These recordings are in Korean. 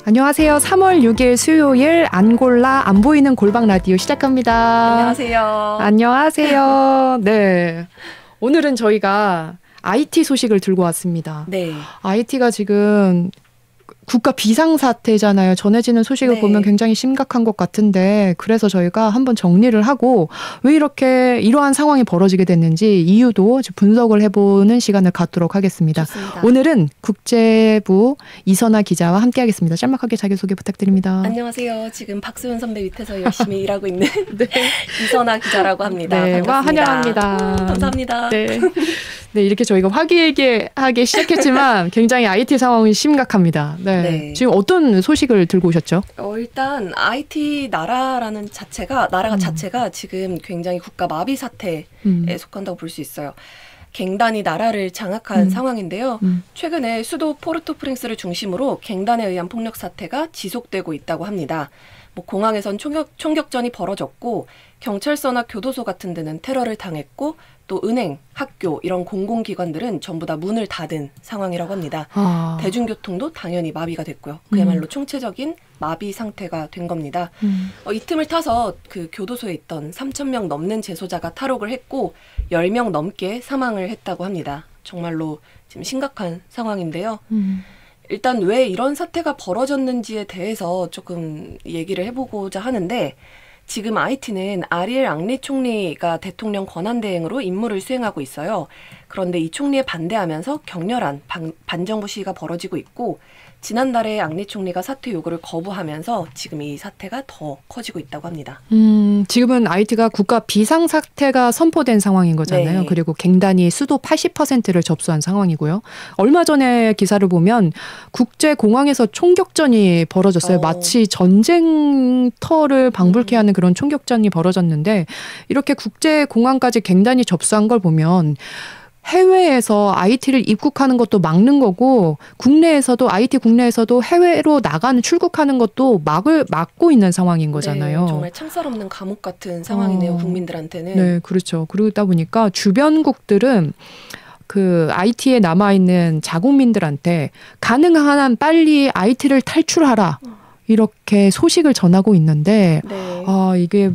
안녕하세요. 3월 6일 수요일 안 골라 안 보이는 골방 라디오 시작합니다. 안녕하세요. 안녕하세요. 네. 오늘은 저희가 IT 소식을 들고 왔습니다. 네. IT가 지금 국가 비상사태잖아요. 전해지는 소식을 네. 보면 굉장히 심각한 것 같은데 그래서 저희가 한번 정리를 하고 왜 이렇게 이러한 상황이 벌어지게 됐는지 이유도 분석을 해보는 시간을 갖도록 하겠습니다. 좋습니다. 오늘은 국제부 이선아 기자와 함께하겠습니다. 짤막하게 자기소개 부탁드립니다. 안녕하세요. 지금 박수현 선배 밑에서 열심히 일하고 있는 네. 이선아 기자라고 합니다. 네, 반갑습니다. 와, 환영합니다. 감사합니다. 네. 네, 이렇게 저희가 화기애애하게 시작했지만 굉장히 IT 상황이 심각합니다. 네. 네. 지금 어떤 소식을 들고 오셨죠? 일단 IT 나라라는 나라가 자체가 지금 굉장히 국가 마비 사태에 속한다고 볼 수 있어요. 갱단이 나라를 장악한 상황인데요. 최근에 수도 포르토프링스를 중심으로 갱단에 의한 폭력 사태가 지속되고 있다고 합니다. 공항에선 총격전이 벌어졌고 경찰서나 교도소 같은 데는 테러를 당했고 또 은행, 학교 이런 공공기관들은 전부 다 문을 닫은 상황이라고 합니다. 대중교통도 당연히 마비가 됐고요. 그야말로 총체적인 마비 상태가 된 겁니다. 이 틈을 타서 그 교도소에 있던 3,000명 넘는 재소자가 탈옥을 했고 10명 넘게 사망을 했다고 합니다. 정말로 지금 심각한 상황인데요. 일단 왜 이런 사태가 벌어졌는지에 대해서 조금 얘기를 해보고자 하는데 지금 IT는 아리엘 앙리 총리가 대통령 권한대행으로 임무를 수행하고 있어요. 그런데 이 총리에 반대하면서 격렬한 반정부 시위가 벌어지고 있고 지난달에 앙리 총리가 사퇴 요구를 거부하면서 지금 이 사태가 더 커지고 있다고 합니다. 지금은 IT가 국가 비상사태가 선포된 상황인 거잖아요. 네. 그리고 그리고 갱단이 수도 80%를 접수한 상황이고요. 얼마 전에 기사를 보면 국제공항에서 총격전이 벌어졌어요. 마치 전쟁터를 방불케 하는 그런 총격전이 벌어졌는데 이렇게 국제공항까지 갱단이 접수한 걸 보면 해외에서 IT를 입국하는 것도 막는 거고 국내에서도 IT 국내에서도 해외로 나가는 출국하는 것도 막고 있는 상황인 거잖아요. 네, 정말 창살 없는 감옥 같은 상황이네요. 국민들한테는. 네, 그렇죠. 그러다 보니까 주변국들은 그 IT에 남아있는 자국민들한테 가능한 한 빨리 IT를 탈출하라. 이렇게 소식을 전하고 있는데 네. 이게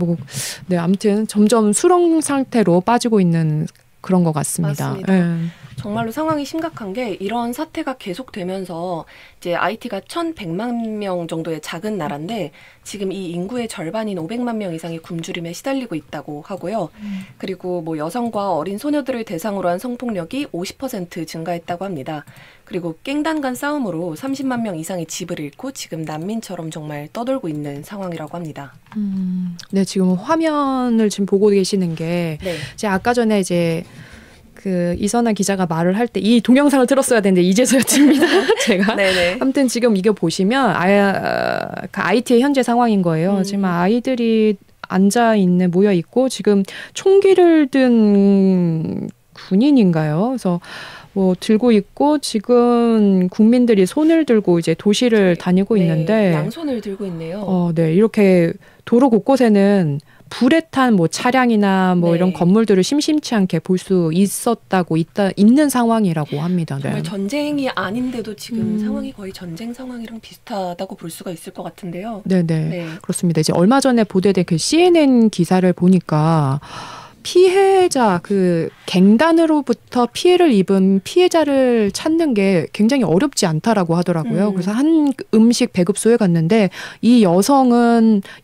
네, 아무튼 점점 수렁 상태로 빠지고 있는 그런 것 같습니다. 맞습니다. 네. 정말로 상황이 심각한 게 이런 사태가 계속되면서 이제 IT가 1,100만 명 정도의 작은 나라인데 지금 이 인구의 절반인 500만 명 이상이 굶주림에 시달리고 있다고 하고요. 그리고 여성과 어린 소녀들을 대상으로 한 성폭력이 50% 증가했다고 합니다. 그리고 깽단 간 싸움으로 30만 명 이상이 집을 잃고 지금 난민처럼 정말 떠돌고 있는 상황이라고 합니다. 네, 지금 화면을 지금 보고 계시는 게 네. 이제 아까 전에 이제 그 이선아 기자가 말을 할 때 이 동영상을 틀었어야 되는데 이제서야 듭니다. 제가. 네네. 아무튼 지금 이거 보시면 IT의 현재 상황인 거예요. 지금 아이들이 모여 있고 지금 총기를 든 군인인가요? 그래서 들고 있고 지금 국민들이 손을 들고 이제 도시를 다니고 있는데 양손을 들고 있네요. 네, 이렇게 도로 곳곳에는 불에 탄 차량이나 네. 이런 건물들을 심심치 않게 볼 수 있는 상황이라고 합니다. 정말 네. 전쟁이 아닌데도 지금 상황이 거의 전쟁 상황이랑 비슷하다고 볼 수가 있을 것 같은데요. 네네. 네. 그렇습니다. 이제 얼마 전에 보도된 그 CNN 기사를 보니까 피해자, 갱단으로부터 피해를 입은 피해자를 찾는 게 굉장히 어렵지 않다라고 하더라고요. 그래서 한 음식 배급소에 갔는데 이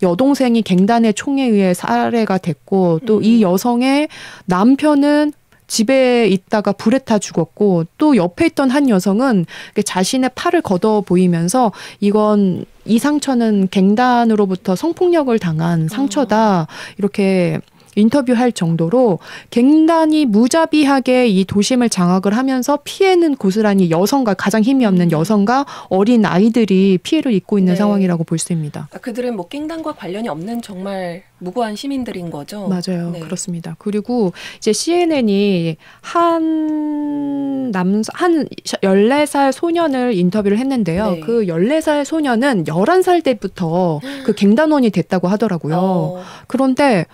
여동생이 갱단의 총에 의해 살해가 됐고 또 이 여성의 남편은 집에 있다가 불에 타 죽었고 또 옆에 있던 한 여성은 자신의 팔을 걷어 보이면서 이 상처는 갱단으로부터 성폭력을 당한 상처다. 이렇게 인터뷰할 정도로 갱단이 무자비하게 이 도심을 장악을 하면서 피해는 고스란히 가장 힘이 없는 여성과 어린 아이들이 피해를 입고 있는 상황이라고 볼 수 있습니다. 그들은 갱단과 관련이 없는 정말 무고한 시민들인 거죠. 맞아요. 네. 그렇습니다. 그리고 이제 CNN이 한 14살 소년을 인터뷰를 했는데요. 네. 그 14살 소년은 11살 때부터 그 갱단원이 됐다고 하더라고요. 그런데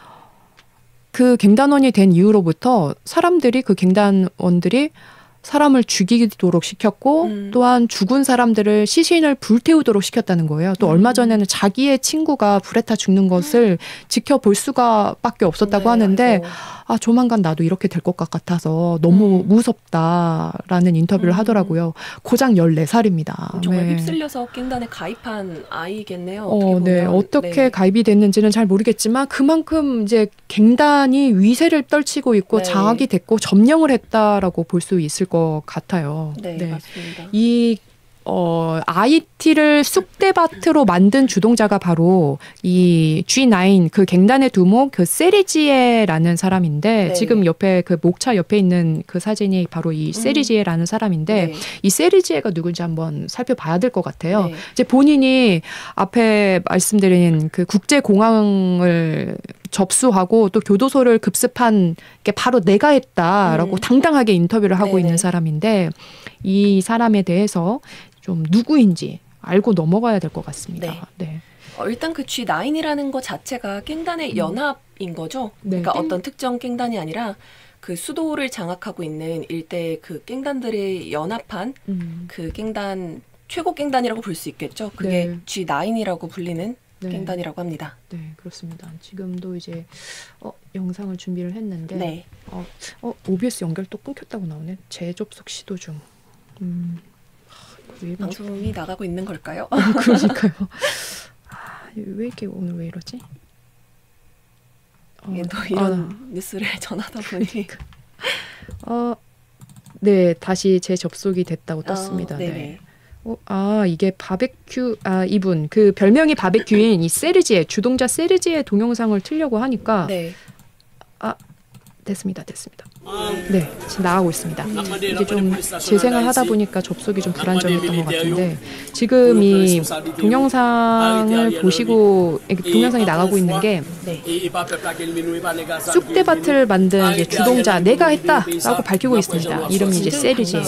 그 갱단원이 된 이후로부터 사람들이 그 갱단원들이 사람을 죽이도록 시켰고 또한 죽은 사람들을 시신을 불태우도록 시켰다는 거예요. 또 얼마 전에는 자기의 친구가 불에 타 죽는 것을 지켜볼 수가 밖에 없었다고 하는데 아이고. 아 조만간 나도 이렇게 될 것 같아서 너무 무섭다라는 인터뷰를 하더라고요. 고작 14살입니다. 정말 네. 휩쓸려서 갱단에 가입한 아이겠네요. 네. 어떻게 가입이 됐는지는 잘 모르겠지만 그만큼 이제 갱단이 위세를 떨치고 있고 네. 장악이 됐고 점령을 했다라고 볼 수 있을 것 같아요. 네, 맞습니다. 이 IT를 쑥대밭으로 만든 주동자가 바로 이 G9 그 갱단의 두목 그 세리지에라는 사람인데 네. 지금 옆에 그 목차 옆에 있는 그 사진이 바로 이 세리지에라는 사람인데 네. 이 세리지에가 누군지 한번 살펴봐야 될 것 같아요. 네. 이제 본인이 앞에 말씀드린 그 국제공항을 접수하고 또 교도소를 급습한 게 바로 내가 했다라고 당당하게 인터뷰를 하고 네네. 있는 사람인데 이 사람에 대해서 좀 누구인지 알고 넘어가야 될 것 같습니다. 네. 일단 그 G9이라는 것 자체가 갱단의 연합인 거죠. 네. 그러니까 어떤 특정 갱단이 아니라 그 수도를 장악하고 있는 일대 그 갱단들이 연합한 그 갱단 최고 갱단이라고 볼 수 있겠죠. 그게 네. G9이라고 불리는 네. 갱단이라고 합니다. 네, 그렇습니다. 지금도 이제 영상을 준비를 했는데 네. OBS 연결 또 끊겼다고 나오네. 재접속 시도 중. 왜 방송이 나가고 있는 걸까요? 그러니까요. 왜 이렇게 오늘 왜 이러지? 이게 또 이런 뉴스를 전하다 보니 네, 다시 재접속이 됐다고 떴습니다. 네. 이게 바베큐 이분 그 별명이 바베큐인 이 세르지에 주동자 세르지의 동영상을 틀려고 하니까 네. 됐습니다. 네, 지금 나가고 있습니다. 이게 좀 재생을 하다 보니까 접속이 좀 불안정했던 것 같은데 지금 이 동영상을 보시고 동영상이 나가고 있는 게 쑥대밭을 만든 이제 주동자 내가 했다라고 밝히고 있습니다. 이름이 이제 세르지예요.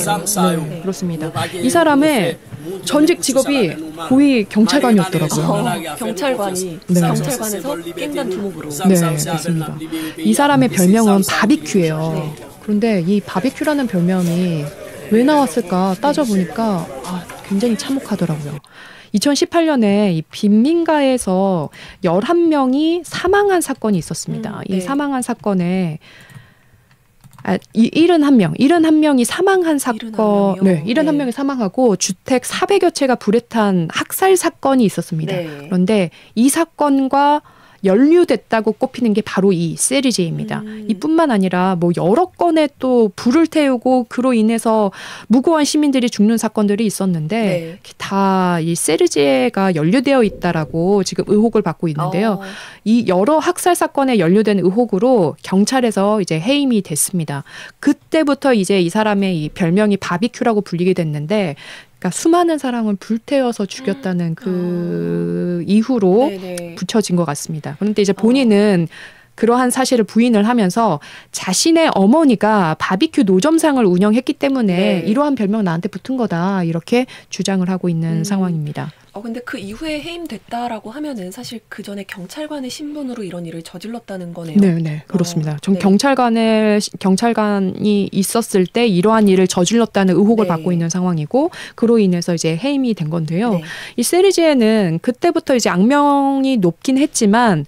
네, 그렇습니다. 이 사람의 전직 직업이 고위 경찰관이었더라고요. 경찰관이 네. 경찰관에서 깽단 두목으로. 네, 그렇습니다. 이 사람의 별명은 바비큐예요. 그런데 이 바비큐라는 별명이 왜 나왔을까 따져보니까 굉장히 참혹하더라고요. 2018년에 이 빈민가에서 11명이 사망한 사건이 있었습니다. 이 네. 사망한 사건에 71명이 사망한 사건, 71명이요? 네, 71명이 사망하고 주택 400여 채가 불에 탄 학살 사건이 있었습니다. 네. 그런데 이 사건과 연루됐다고 꼽히는 게 바로 이 세르지에입니다. 이뿐만 아니라 뭐 여러 건의 또 불을 태우고 그로 인해서 무고한 시민들이 죽는 사건들이 있었는데 네. 다 이 세르지에가 연루되어 있다라고 지금 의혹을 받고 있는데요. 이 여러 학살 사건에 연루된 의혹으로 경찰에서 이제 해임이 됐습니다. 그때부터 이제 이 사람의 이 별명이 바비큐라고 불리게 됐는데 그러니까 수많은 사람을 불태워서 죽였다는 그 이후로 네네. 붙여진 것 같습니다. 그런데 이제 본인은 그러한 사실을 부인을 하면서 자신의 어머니가 바비큐 노점상을 운영했기 때문에 네. 이러한 별명 나한테 붙은 거다 이렇게 주장을 하고 있는 상황입니다. 근데 그 이후에 해임됐다라고 하면은 사실 그 전에 경찰관의 신분으로 이런 일을 저질렀다는 거네요. 네, 그렇습니다. 네. 경찰관이 있었을 때 이러한 일을 저질렀다는 의혹을 네. 받고 있는 상황이고 그로 인해서 이제 해임이 된 건데요. 네. 이 세르지에는 그때부터 이제 악명이 높긴 했지만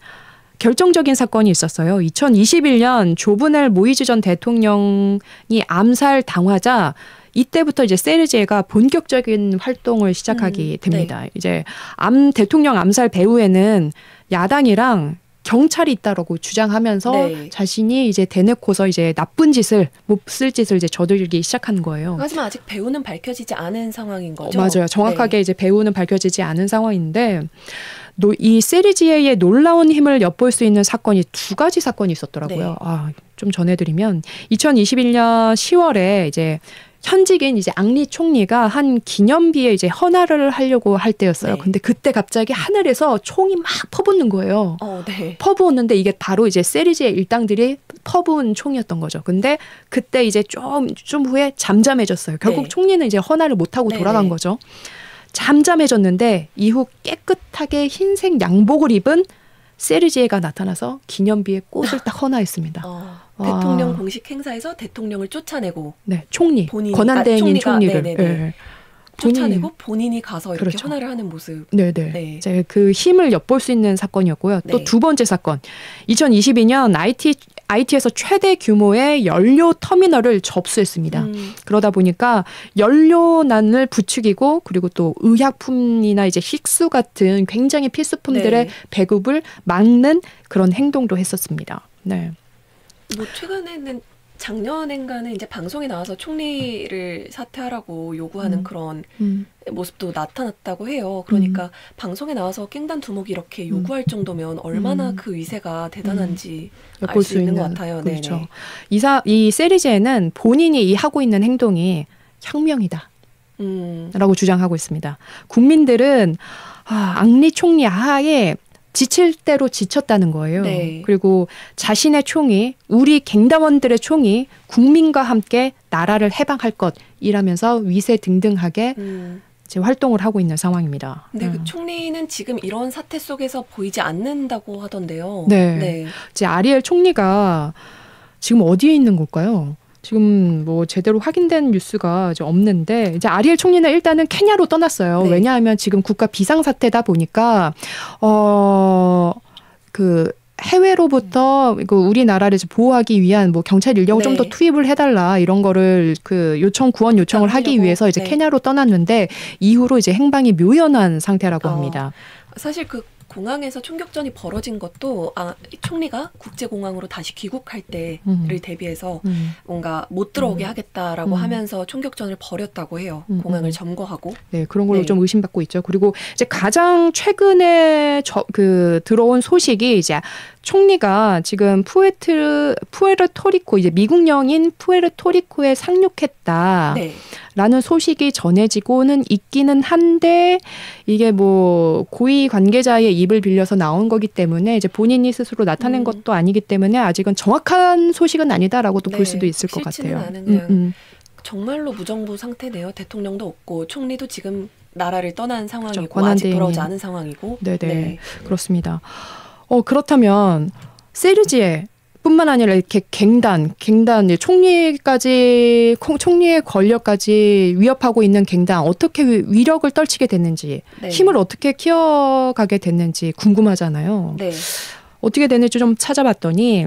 결정적인 사건이 있었어요. 2021년 조브넬 모이즈 전 대통령이 암살 당하자 이때부터 이제 세르지에가 본격적인 활동을 시작하게 됩니다. 이제 대통령 암살 배후에는 야당이랑 경찰이 있다라고 주장하면서 네. 자신이 이제 대놓고서 이제 나쁜 짓을 못 쓸 짓을 이제 저들기 시작한 거예요. 하지만 아직 배우는 밝혀지지 않은 상황인 거죠. 맞아요. 정확하게 네. 이제 배후는 밝혀지지 않은 상황인데 이 세르지에의 놀라운 힘을 엿볼 수 있는 사건이 두 가지 사건이 있었더라고요. 네. 좀 전해드리면 2021년 10월에 이제 현직인 이제 앙리 총리가 한 기념비에 이제 헌화를 하려고 할 때였어요. 네. 근데 그때 갑자기 하늘에서 총이 막 퍼붓는 거예요. 네. 퍼부었는데 이게 바로 이제 세르지의 일당들이 퍼부은 총이었던 거죠. 근데 그때 이제 좀 후에 잠잠해졌어요. 결국 네. 총리는 이제 헌화를 못하고 돌아간 네네. 거죠. 잠잠해졌는데 이후 깨끗하게 흰색 양복을 입은 세르지에가 나타나서 기념비에 꽃을 딱 헌화했습니다. 대통령 공식 행사에서 대통령을 쫓아내고 네, 총리, 본인이, 권한대행인 총리를 네. 쫓아내고 본인이 가서 이렇게 그렇죠. 헌화를 하는 모습. 네네. 네. 이제 그 힘을 엿볼 수 있는 사건이었고요. 또 네. 두 번째 사건. 2022년 IT에서 최대 규모의 연료 터미널을 접수했습니다. 그러다 보니까 연료난을 부추기고 그리고 또 의약품이나 이제 식수 같은 굉장히 필수품들의 네. 배급을 막는 그런 행동도 했었습니다. 네. 뭐 최근에는 작년엔가는 이제 방송에 나와서 총리를 사퇴하라고 요구하는 그런 모습도 나타났다고 해요. 그러니까 방송에 나와서 깽단 두목이 이렇게 요구할 정도면 얼마나 그 위세가 대단한지 알 수 있는 것 같아요. 그렇죠. 이 세르지에는 본인이 하고 있는 행동이 혁명이다. 라고 주장하고 있습니다. 국민들은 앙리 총리 하에 지칠 대로 지쳤다는 거예요. 네. 그리고 자신의 총이 우리 갱단원들의 총이 국민과 함께 나라를 해방할 것이라면서 위세등등하게 이제 활동을 하고 있는 상황입니다. 근데 그 총리는 지금 이런 사태 속에서 보이지 않는다고 하던데요. 네. 이제 아리엘 총리가 지금 어디에 있는 걸까요? 지금 뭐 제대로 확인된 뉴스가 이제 없는데 이제 아리엘 총리는 일단은 케냐로 떠났어요. 네. 왜냐하면 지금 국가 비상사태다 보니까 그 해외로부터 우리나라를 보호하기 위한 뭐 경찰 인력을 좀 더 투입을 해달라 이런 거를 그 구원 요청을 하기 위해서 이제 케냐로 떠났는데 이후로 이제 행방이 묘연한 상태라고 합니다. 사실 그 공항에서 총격전이 벌어진 것도 이 총리가 국제공항으로 다시 귀국할 때를 대비해서 뭔가 못 들어오게 하겠다라고 하면서 총격전을 벌였다고 해요. 공항을 점거하고. 네, 그런 걸로 좀 의심받고 있죠. 그리고 이제 가장 최근에 들어온 소식이 이제 총리가 지금 푸에르토리코 이제 미국령인 푸에르토리코에 상륙했다. 네. 라는 소식이 전해지고는 있기는 한데 이게 뭐 고위 관계자의 입을 빌려서 나온 거기 때문에 이제 본인이 스스로 나타낸 것도 아니기 때문에 아직은 정확한 소식은 아니다라고도 볼 수도 있을 것 같아요. 않은 그냥 정말로 무정부 상태네요. 대통령도 없고 총리도 지금 나라를 떠난 상황이고 그렇죠. 아직 돌아오지 않은 상황이고. 네네. 그렇습니다. 그렇다면 세르지에 뿐만 아니라 이렇게 갱단 총리의 권력까지 위협하고 있는 갱단 어떻게 위력을 떨치게 됐는지 힘을 어떻게 키워가게 됐는지 궁금하잖아요. 네. 어떻게 됐는지 좀 찾아봤더니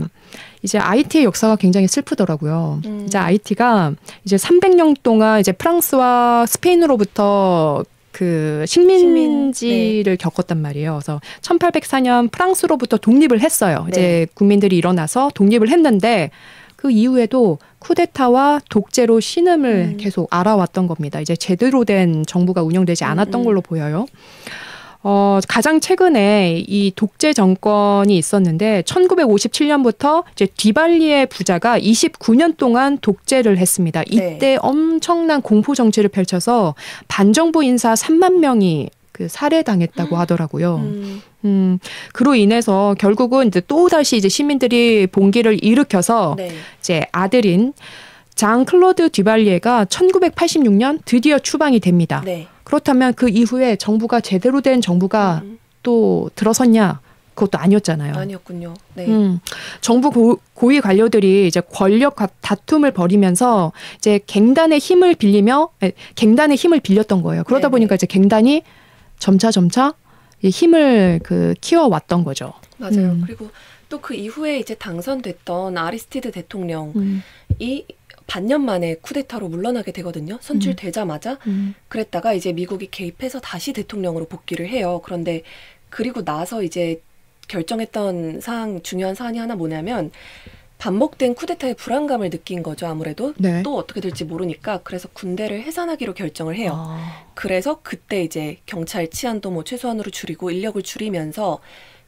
이제 IT의 역사가 굉장히 슬프더라고요. 이제 IT가 이제 300년 동안 이제 프랑스와 스페인으로부터 그 식민지를 겪었단 말이에요. 그래서 1804년 프랑스로부터 독립을 했어요. 이제 국민들이 일어나서 독립을 했는데 그 이후에도 쿠데타와 독재로 신음을 계속 알아왔던 겁니다. 이제 제대로 된 정부가 운영되지 않았던 걸로 보여요. 가장 최근에 이 독재 정권이 있었는데 1957년부터 이제 디발리의 부자가 29년 동안 독재를 했습니다. 이때 엄청난 공포 정치를 펼쳐서 반정부 인사 3만 명이 그 살해당했다고 하더라고요. 그로 인해서 결국은 이제 또 다시 이제 시민들이 봉기를 일으켜서 이제 아들인 장 클로드 디발리에가 1986년 드디어 추방이 됩니다. 그렇다면 그 이후에 정부가 제대로 된 정부가 또 들어섰냐? 그것도 아니었잖아요. 아니었군요. 네. 정부 고위 관료들이 이제 권력 다툼을 벌이면서 이제 갱단의 힘을 빌렸던 거예요. 그러다 보니까 이제 갱단이 점차 힘을 키워왔던 거죠. 맞아요. 그리고 또 그 이후에 이제 당선됐던 아리스티드 대통령이 반년 만에 쿠데타로 물러나게 되거든요. 선출되자마자. 그랬다가 이제 미국이 개입해서 다시 대통령으로 복귀를 해요. 그런데 그리고 나서 이제 결정했던 중요한 사안이 하나 뭐냐면 반복된 쿠데타의 불안감을 느낀 거죠. 아무래도 또 어떻게 될지 모르니까 그래서 군대를 해산하기로 결정을 해요. 그래서 그때 이제 경찰 치안도 뭐 최소한으로 줄이고 인력을 줄이면서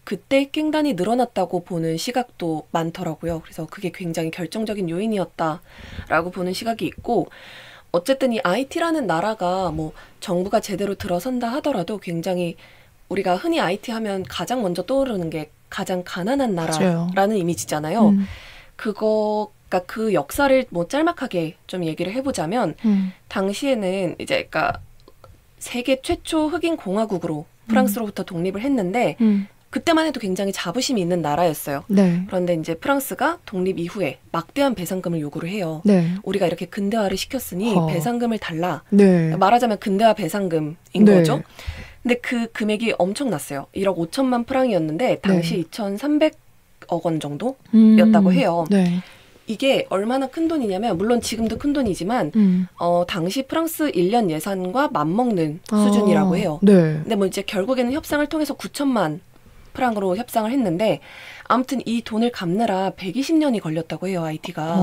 그때 깽단이 늘어났다고 보는 시각도 많더라고요. 그래서 그게 굉장히 결정적인 요인이었다라고 보는 시각이 있고 어쨌든 이 IT라는 나라가 뭐 정부가 제대로 들어선다 하더라도 굉장히 우리가 흔히 IT 하면 가장 먼저 떠오르는 게 가장 가난한 나라라는 이미지잖아요. 그러니까 그 역사를 뭐 짤막하게 좀 얘기를 해보자면 당시에는 이제 그러니까 세계 최초 흑인 공화국으로 프랑스로부터 독립을 했는데 그때만 해도 굉장히 자부심이 있는 나라였어요. 네. 그런데 이제 프랑스가 독립 이후에 막대한 배상금을 요구를 해요. 네. 우리가 이렇게 근대화를 시켰으니 배상금을 달라. 네. 말하자면 근대화 배상금인 네. 거죠. 근데 그 금액이 엄청났어요. 1억 5천만 프랑이었는데 당시 2,300억 원 정도였다고 해요. 네. 이게 얼마나 큰 돈이냐면 물론 지금도 큰 돈이지만 당시 프랑스 1년 예산과 맞먹는 수준이라고 해요. 네. 근데 뭐 이제 결국에는 협상을 통해서 9천만 프랑으로 협상을 했는데 아무튼 이 돈을 갚느라 120년이 걸렸다고 해요. IT가.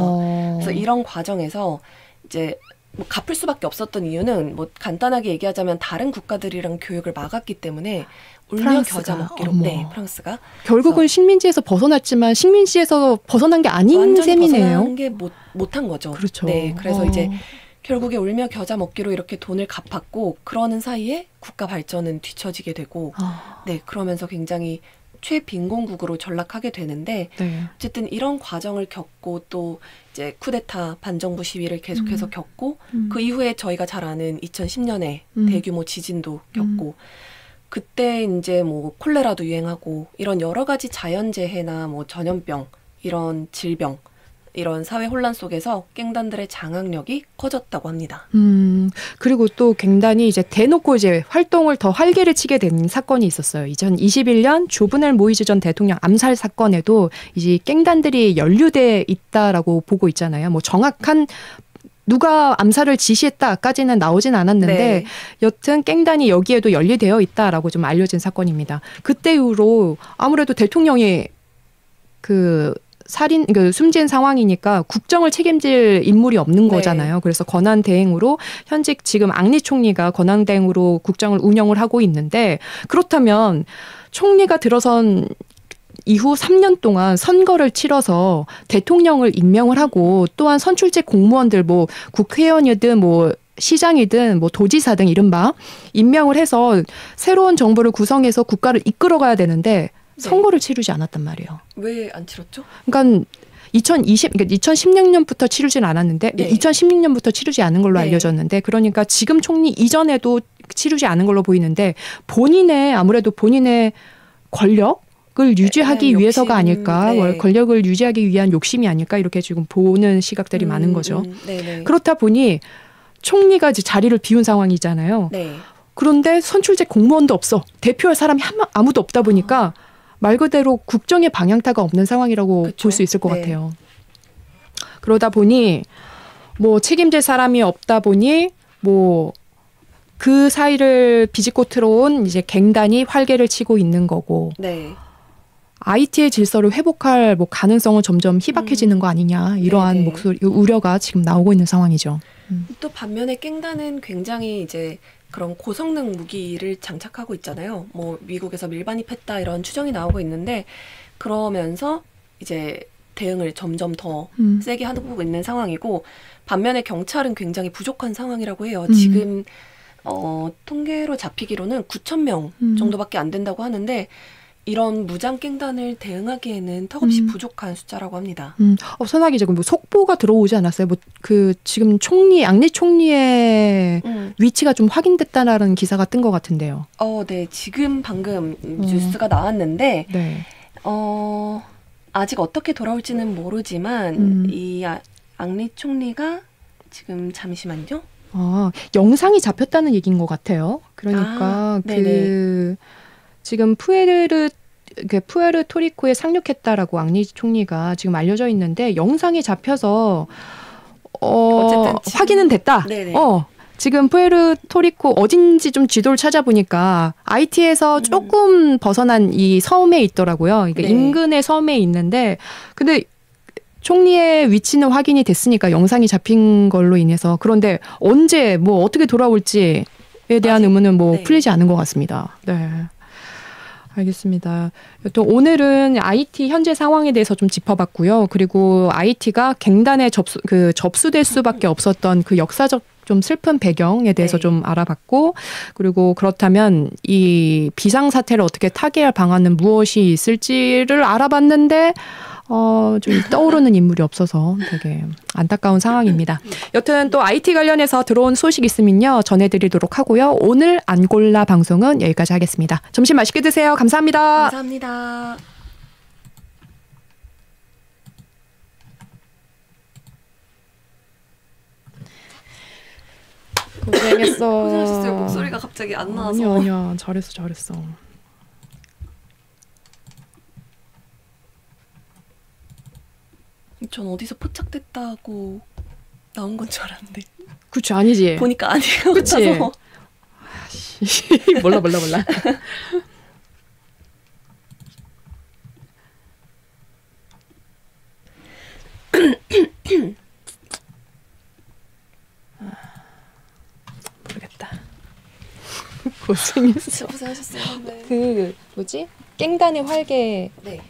그래서 이런 과정에서 이제 뭐 갚을 수밖에 없었던 이유는 뭐 간단하게 얘기하자면 다른 국가들이랑 교역을 막았기 때문에 울며 겨자 먹기로. 네, 프랑스가. 결국은 식민지에서 벗어났지만 식민지에서 벗어난 게 아닌 셈이네요. 벗어난 게 못한 거죠. 그렇죠. 네, 그래서 이제 결국에 울며 겨자 먹기로 이렇게 돈을 갚았고 그러는 사이에 국가 발전은 뒤처지게 되고 네, 그러면서 굉장히 최빈곤국으로 전락하게 되는데 네. 어쨌든 이런 과정을 겪고 또 이제 쿠데타 반정부 시위를 계속해서 겪고 그 이후에 저희가 잘 아는 2010년에 대규모 지진도 겪고 그때 이제 뭐 콜레라도 유행하고 이런 여러 가지 자연재해나 뭐 전염병 이런 질병 이런 사회 혼란 속에서 갱단들의 장악력이 커졌다고 합니다. 그리고 또 갱단이 이제 대놓고 이제 활동을 더 활기를 치게 된 사건이 있었어요. 2021년 조브넬 모이즈 전 대통령 암살 사건에도 이제 갱단들이 연루돼 있다라고 보고 있잖아요. 뭐 정확한 누가 암살을 지시했다까지는 나오진 않았는데 네. 여튼 갱단이 여기에도 연루되어 있다라고 좀 알려진 사건입니다. 그때 이후로 아무래도 대통령이 숨진 상황이니까 국정을 책임질 인물이 없는 거잖아요. 네. 그래서 권한 대행으로 현직 지금 앙리 총리가 권한 대행으로 국정을 운영을 하고 있는데 그렇다면 총리가 들어선 이후 3년 동안 선거를 치러서 대통령을 임명을 하고 또한 선출직 공무원들 뭐 국회의원이든 뭐 시장이든 뭐 도지사 등 이른바 임명을 해서 새로운 정부를 구성해서 국가를 이끌어가야 되는데 선거를 치르지 않았단 말이에요. 왜 안 치렀죠? 그러니까 2016년부터 치르진 않았는데 네. 2016년부터 치르지 않은 걸로 네. 알려졌는데 그러니까 지금 총리 이전에도 치르지 않은 걸로 보이는데 아무래도 본인의 권력을 유지하기 위해서가 아닐까. 네. 권력을 유지하기 위한 욕심이 아닐까 이렇게 지금 보는 시각들이 많은 거죠. 그렇다 보니 총리가 이제 자리를 비운 상황이잖아요. 네. 그런데 선출직 공무원도 없어. 대표할 사람이 아무도 없다 보니까 말 그대로 국정의 방향타가 없는 상황이라고 볼 수 있을 것 네. 같아요. 그러다 보니 뭐 책임질 사람이 없다 보니 뭐 그 사이를 비집고 들어온 이제 갱단이 활개를 치고 있는 거고 네. IT의 질서를 회복할 뭐 가능성은 점점 희박해지는 거 아니냐 이러한 네네. 목소리 우려가 지금 나오고 있는 상황이죠. 또 반면에 갱단은 굉장히 이제 그런 고성능 무기를 장착하고 있잖아요. 뭐 미국에서 밀반입했다 이런 추정이 나오고 있는데 그러면서 이제 대응을 점점 더 세게 하고 있는 상황이고 반면에 경찰은 굉장히 부족한 상황이라고 해요. 지금 통계로 잡히기로는 9,000명 정도밖에 안 된다고 하는데 이런 무장 갱단을 대응하기에는 턱없이 부족한 숫자라고 합니다. 선하기 지금 뭐 속보가 들어오지 않았어요? 뭐 지금 앙리 총리의 위치가 좀 확인됐다라는 기사가 뜬 것 같은데요. 네, 지금 방금 뉴스가 나왔는데 네. 아직 어떻게 돌아올지는 모르지만 이 앙리 총리가 지금 영상이 잡혔다는 얘기인 것 같아요. 그러니까 지금 푸에르토리코에 상륙했다라고 앙리 총리가 지금 알려져 있는데 영상이 잡혀서 어쨌든 확인은 됐다. 네네. 지금 푸에르토리코 어딘지 좀 지도를 찾아보니까 IT에서 조금 벗어난 이 섬에 있더라고요. 그러니까 인근의 섬에 있는데 근데 총리의 위치는 확인이 됐으니까 영상이 잡힌 걸로 인해서 그런데 언제 뭐 어떻게 돌아올지에 대한 의문은 풀리지 않은 것 같습니다. 네. 알겠습니다. 또 오늘은 IT 현재 상황에 대해서 좀 짚어봤고요. 그리고 IT가 갱단에 접수될 수밖에 없었던 그 역사적 좀 슬픈 배경에 대해서 좀 알아봤고 그리고 그렇다면 이 비상사태를 어떻게 타개할 방안은 무엇이 있을지를 알아봤는데 좀 떠오르는 인물이 없어서 되게 안타까운 상황입니다. 여튼 또 IT 관련해서 들어온 소식 있으면요 전해드리도록 하고요. 오늘 안골라 방송은 여기까지 하겠습니다. 점심 맛있게 드세요. 감사합니다. 감사합니다. 고생했어. 고생하셨어요. 목소리가 갑자기 안 나와서. 아니야. 잘했어. 전 어디서 포착됐다고 나온 건 줄 알았는데. 그치, 아니지. 보니까 아니에요. 그치. 몰라. 모르겠다. 고생했어. 고생하셨어요. 네. 그 뭐지? 깽단의 활개 네.